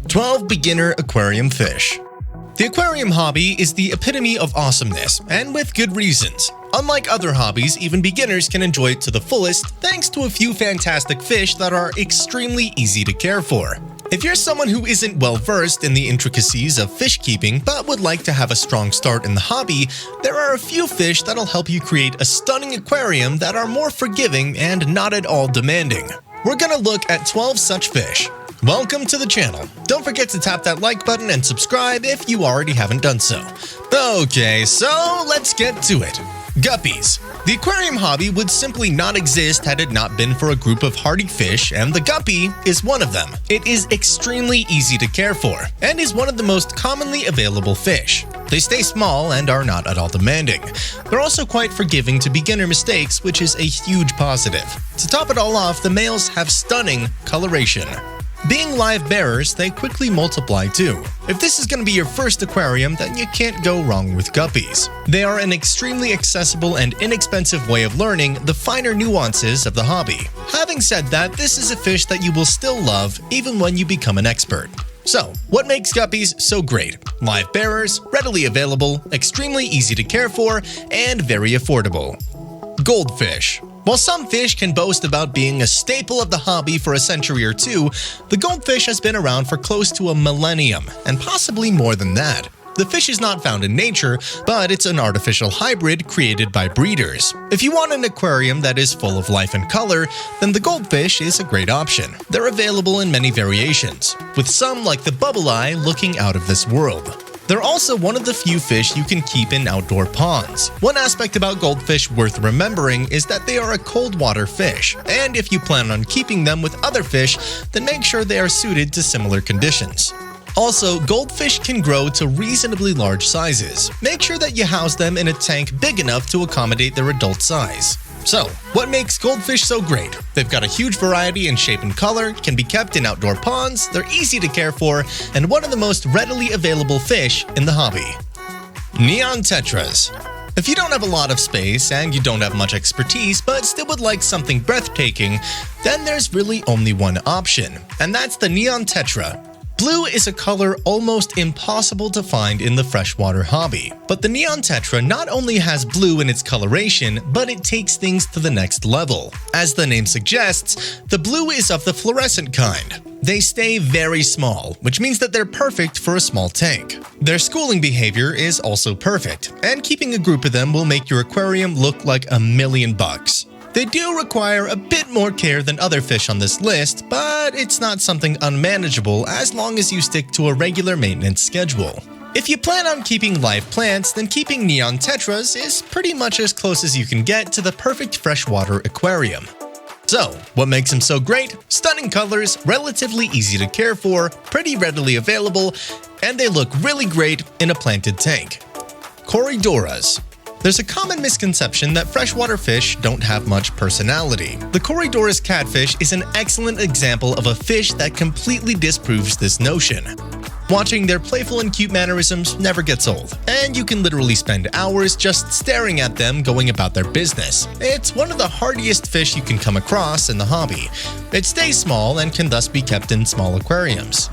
12 Beginner Aquarium Fish. The aquarium hobby is the epitome of awesomeness, and with good reasons. Unlike other hobbies, even beginners can enjoy it to the fullest thanks to a few fantastic fish that are extremely easy to care for. If you're someone who isn't well versed in the intricacies of fish keeping but would like to have a strong start in the hobby, there are a few fish that'll help you create a stunning aquarium that are more forgiving and not at all demanding. We're gonna look at 12 such fish. Welcome to the channel. Don't forget to tap that like button and subscribe if you already haven't done so. Okay, so let's get to it. Guppies. The aquarium hobby would simply not exist had it not been for a group of hardy fish, and the guppy is one of them. It is extremely easy to care for, and is one of the most commonly available fish. They stay small and are not at all demanding. They're also quite forgiving to beginner mistakes, which is a huge positive. To top it all off, the males have stunning coloration. Being live bearers, they quickly multiply too. If this is going to be your first aquarium, then you can't go wrong with guppies. They are an extremely accessible and inexpensive way of learning the finer nuances of the hobby. Having said that, this is a fish that you will still love even when you become an expert. So, what makes guppies so great? Live bearers, readily available, extremely easy to care for, and very affordable. Goldfish. While some fish can boast about being a staple of the hobby for a century or two, the goldfish has been around for close to a millennium, and possibly more than that. The fish is not found in nature, but it's an artificial hybrid created by breeders. If you want an aquarium that is full of life and color, then the goldfish is a great option. They're available in many variations, with some like the bubble eye looking out of this world. They're also one of the few fish you can keep in outdoor ponds. One aspect about goldfish worth remembering is that they are a cold water fish, and if you plan on keeping them with other fish, then make sure they are suited to similar conditions. Also, goldfish can grow to reasonably large sizes. Make sure that you house them in a tank big enough to accommodate their adult size. So, what makes goldfish so great? They've got a huge variety in shape and color, can be kept in outdoor ponds, they're easy to care for, and one of the most readily available fish in the hobby. Neon Tetras. If you don't have a lot of space and you don't have much expertise but still would like something breathtaking, then there's really only one option, and that's the Neon Tetra. Blue is a color almost impossible to find in the freshwater hobby, but the Neon Tetra not only has blue in its coloration, but it takes things to the next level. As the name suggests, the blue is of the fluorescent kind. They stay very small, which means that they're perfect for a small tank. Their schooling behavior is also perfect, and keeping a group of them will make your aquarium look like $1,000,000. They do require a bit more care than other fish on this list, but it's not something unmanageable as long as you stick to a regular maintenance schedule. If you plan on keeping live plants, then keeping Neon Tetras is pretty much as close as you can get to the perfect freshwater aquarium. So, what makes them so great? Stunning colors, relatively easy to care for, pretty readily available, and they look really great in a planted tank. CORYDORAS. There's a common misconception that freshwater fish don't have much personality. The CORYDORAS catfish is an excellent example of a fish that completely disproves this notion. Watching their playful and cute mannerisms never gets old, and you can literally spend hours just staring at them going about their business. It's one of the hardiest fish you can come across in the hobby. It stays small and can thus be kept in small aquariums.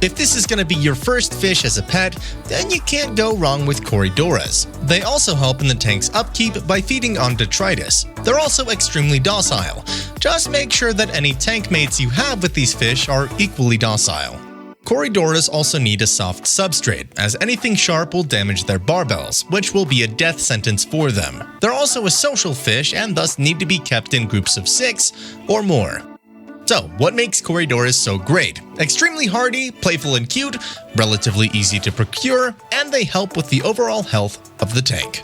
If this is going to be your first fish as a pet, then you can't go wrong with CORYDORAS. They also help in the tank's upkeep by feeding on detritus. They're also extremely docile. Just make sure that any tank mates you have with these fish are equally docile. CORYDORAS also need a soft substrate, as anything sharp will damage their barbels, which will be a death sentence for them. They're also a social fish and thus need to be kept in groups of 6 or more. So, what makes CORYDORAS so great? Extremely hardy, playful and cute, relatively easy to procure, and they help with the overall health of the tank.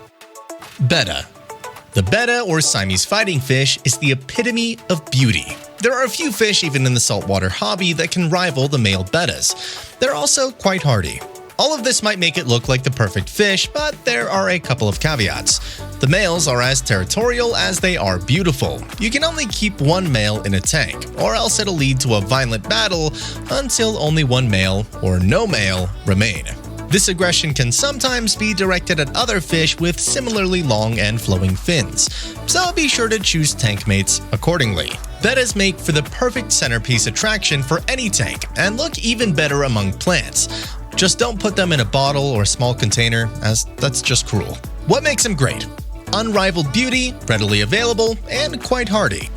Betta. The betta or Siamese fighting fish is the epitome of beauty. There are a few fish even in the saltwater hobby that can rival the male bettas. They're also quite hardy. All of this might make it look like the perfect fish, but there are a couple of caveats. The males are as territorial as they are beautiful. You can only keep one male in a tank, or else it'll lead to a violent battle until only one male or no male remain. This aggression can sometimes be directed at other fish with similarly long and flowing fins, so be sure to choose tank mates accordingly. Bettas make for the perfect centerpiece attraction for any tank and look even better among plants. Just don't put them in a bottle or small container, as that's just cruel. What makes them great? Unrivaled beauty, readily available, and quite hardy.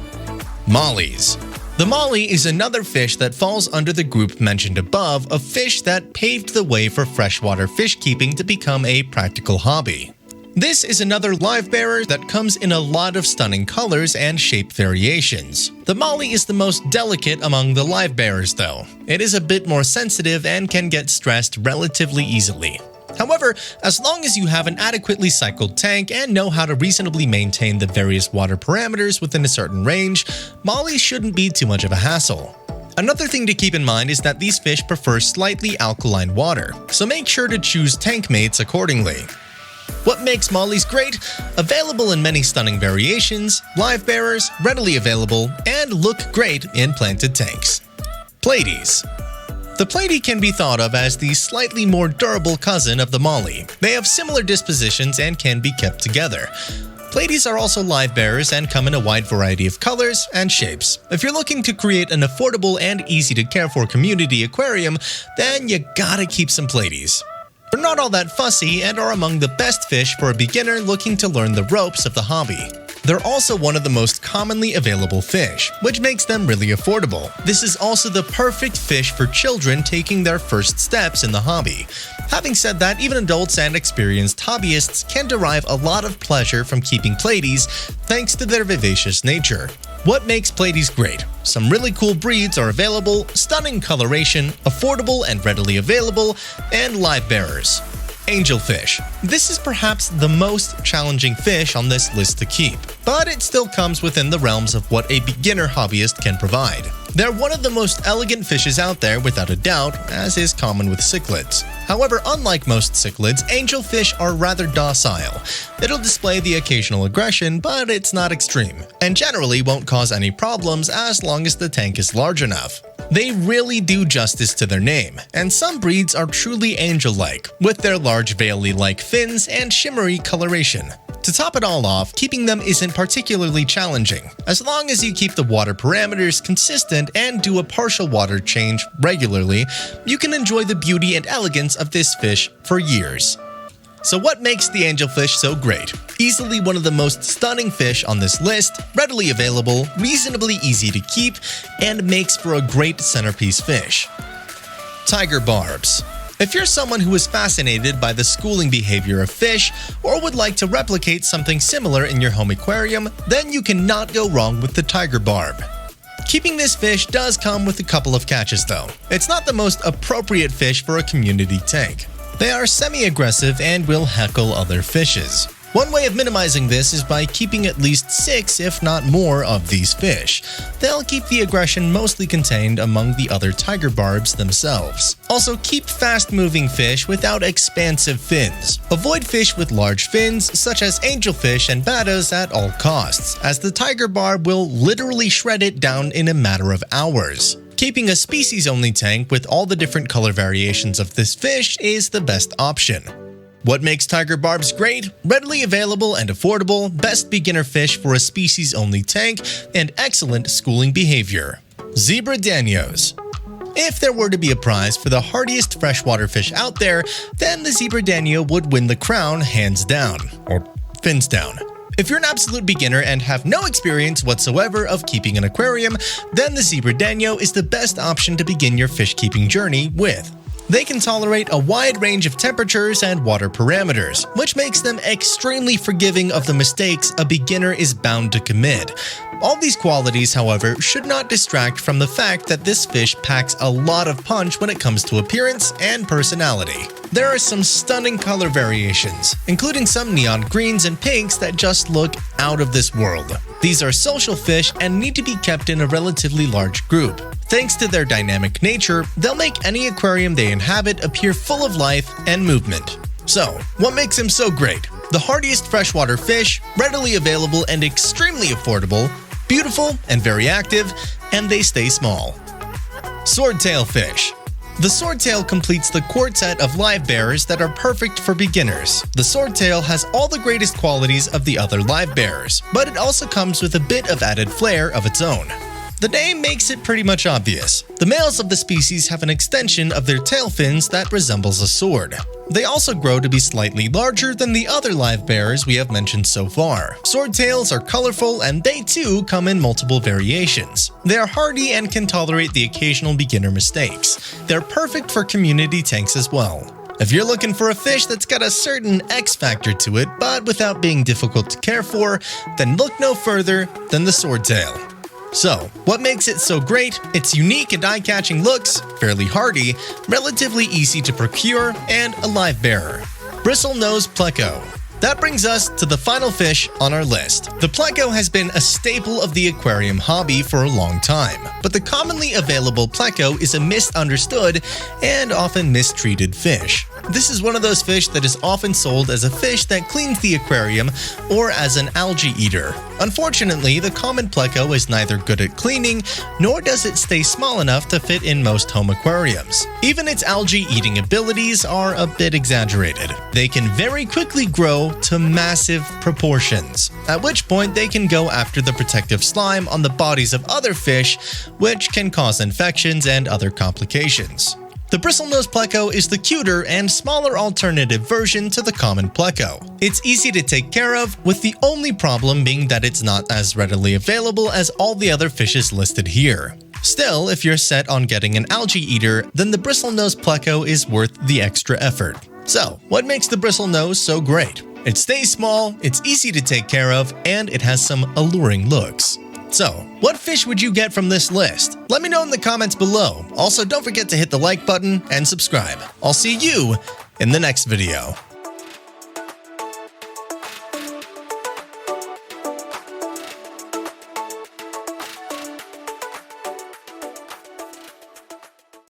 Mollies. The mollie is another fish that falls under the group mentioned above of fish that paved the way for freshwater fish keeping to become a practical hobby. This is another live bearer that comes in a lot of stunning colors and shape variations. The mollie is the most delicate among the live bearers though. It is a bit more sensitive and can get stressed relatively easily. However, as long as you have an adequately cycled tank and know how to reasonably maintain the various water parameters within a certain range, mollies shouldn't be too much of a hassle. Another thing to keep in mind is that these fish prefer slightly alkaline water, so make sure to choose tank mates accordingly. What makes mollies great? Available in many stunning variations, live bearers, readily available, and look great in planted tanks. Platies. The platy can be thought of as the slightly more durable cousin of the mollie. They have similar dispositions and can be kept together. Platies are also live bearers and come in a wide variety of colors and shapes. If you're looking to create an affordable and easy to care for community aquarium, then you gotta keep some platies. They're not all that fussy and are among the best fish for a beginner looking to learn the ropes of the hobby. They're also one of the most commonly available fish, which makes them really affordable. This is also the perfect fish for children taking their first steps in the hobby. Having said that, even adults and experienced hobbyists can derive a lot of pleasure from keeping platies thanks to their vivacious nature. What makes platies great? Some really cool breeds are available, stunning coloration, affordable and readily available, and live bearers. Angelfish. This is perhaps the most challenging fish on this list to keep, but it still comes within the realms of what a beginner hobbyist can provide. They're one of the most elegant fishes out there without a doubt, as is common with cichlids. However, unlike most cichlids, angelfish are rather docile. It'll display the occasional aggression, but it's not extreme, and generally won't cause any problems as long as the tank is large enough. They really do justice to their name, and some breeds are truly angel-like, with their large veil-like fins and shimmery coloration. To top it all off, keeping them isn't particularly challenging. As long as you keep the water parameters consistent and do a partial water change regularly, you can enjoy the beauty and elegance of this fish for years. So what makes the angelfish so great? Easily one of the most stunning fish on this list, readily available, reasonably easy to keep, and makes for a great centerpiece fish. Tiger barbs. If you're someone who is fascinated by the schooling behavior of fish or would like to replicate something similar in your home aquarium, then you cannot go wrong with the tiger barb. Keeping this fish does come with a couple of catches though. It's not the most appropriate fish for a community tank. They are semi-aggressive and will heckle other fishes. One way of minimizing this is by keeping at least 6, if not more, of these fish. They'll keep the aggression mostly contained among the other tiger barbs themselves. Also, keep fast-moving fish without expansive fins. Avoid fish with large fins, such as angelfish and bettas, at all costs, as the tiger barb will literally shred it down in a matter of hours. Keeping a species-only tank with all the different color variations of this fish is the best option. What makes tiger barbs great? Readily available and affordable, best beginner fish for a species-only tank, and excellent schooling behavior. Zebra Danios. If there were to be a prize for the hardiest freshwater fish out there, then the zebra danio would win the crown hands down, or fins down. If you're an absolute beginner and have no experience whatsoever of keeping an aquarium, then the zebra danio is the best option to begin your fish keeping journey with. They can tolerate a wide range of temperatures and water parameters, which makes them extremely forgiving of the mistakes a beginner is bound to commit. All these qualities, however, should not distract from the fact that this fish packs a lot of punch when it comes to appearance and personality. There are some stunning color variations, including some neon greens and pinks that just look out of this world. These are social fish and need to be kept in a relatively large group. Thanks to their dynamic nature, they'll make any aquarium they inhabit appear full of life and movement. So, what makes them so great? The hardiest freshwater fish, readily available and extremely affordable, beautiful and very active, and they stay small. Swordtail fish. The swordtail completes the quartet of live bearers that are perfect for beginners. The swordtail has all the greatest qualities of the other live bearers, but it also comes with a bit of added flair of its own. The name makes it pretty much obvious. The males of the species have an extension of their tail fins that resembles a sword. They also grow to be slightly larger than the other live bearers we have mentioned so far. Swordtails are colorful and they too come in multiple variations. They are hardy and can tolerate the occasional beginner mistakes. They're perfect for community tanks as well. If you're looking for a fish that's got a certain X factor to it but without being difficult to care for, then look no further than the swordtail. So, what makes it so great? Its unique and eye-catching looks, fairly hardy, relatively easy to procure, and a live bearer. Bristlenose Pleco. That brings us to the final fish on our list. The pleco has been a staple of the aquarium hobby for a long time, but the commonly available pleco is a misunderstood and often mistreated fish. This is one of those fish that is often sold as a fish that cleans the aquarium or as an algae eater. Unfortunately, the common pleco is neither good at cleaning, nor does it stay small enough to fit in most home aquariums. Even its algae-eating abilities are a bit exaggerated. They can very quickly grow to massive proportions, at which point they can go after the protective slime on the bodies of other fish, which can cause infections and other complications. The bristlenose pleco is the cuter and smaller alternative version to the common pleco. It's easy to take care of, with the only problem being that it's not as readily available as all the other fishes listed here. Still, if you're set on getting an algae eater, then the bristlenose pleco is worth the extra effort. So, what makes the bristlenose so great? It stays small, it's easy to take care of, and it has some alluring looks. So, what fish would you get from this list? Let me know in the comments below. Also, don't forget to hit the like button and subscribe. I'll see you in the next video.